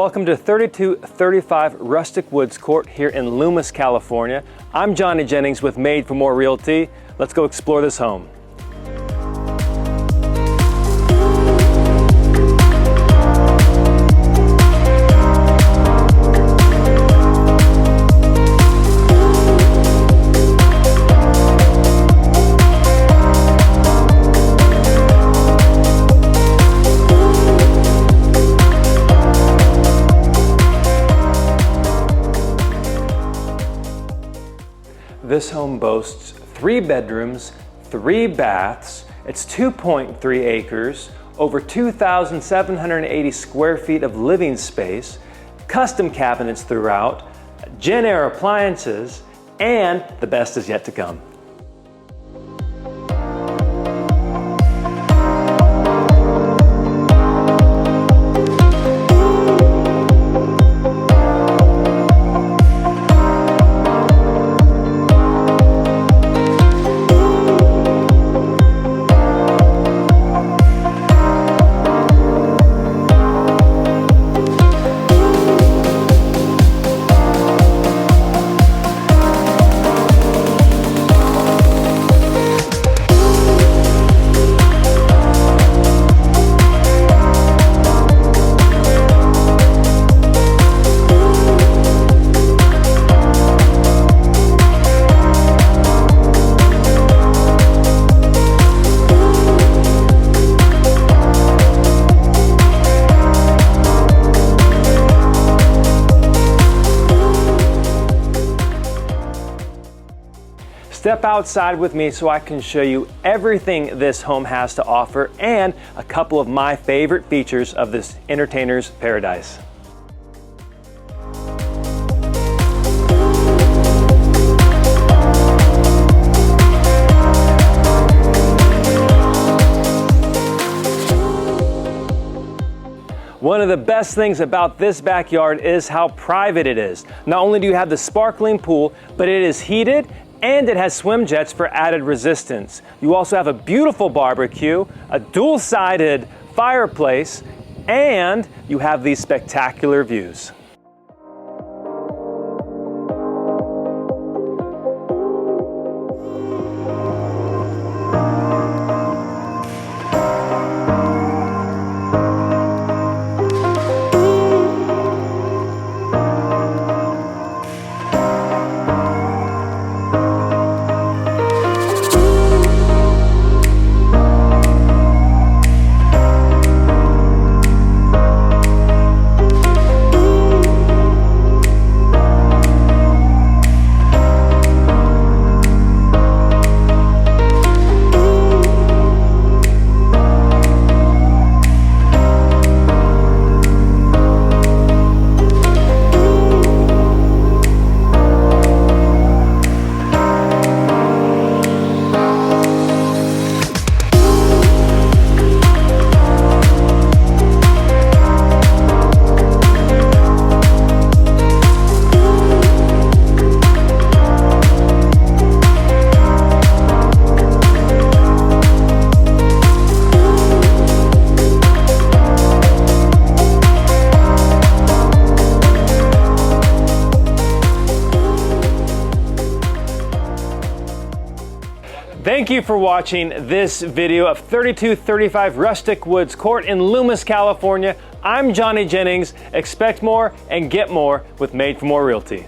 Welcome to 3235 Rustic Woods Court here in Loomis, California. I'm Johnny Jennings with Made for More Realty. Let's go explore this home. This home boasts 3 bedrooms, 3 baths. It's 2.3 acres, over 2,780 square feet of living space, custom cabinets throughout, JennAir appliances, and the best is yet to come. Step outside with me so I can show you everything this home has to offer and a couple of my favorite features of this entertainer's paradise. One of the best things about this backyard is how private it is. Not only do you have the sparkling pool, but it is heated and it has swim jets for added resistance. You also have a beautiful barbecue, a dual-sided fireplace, and you have these spectacular views. Thank you for watching this video of 3235 Rustic Woods Court in Loomis, California. I'm Johnny Jennings. Expect more and get more with Made for More Realty.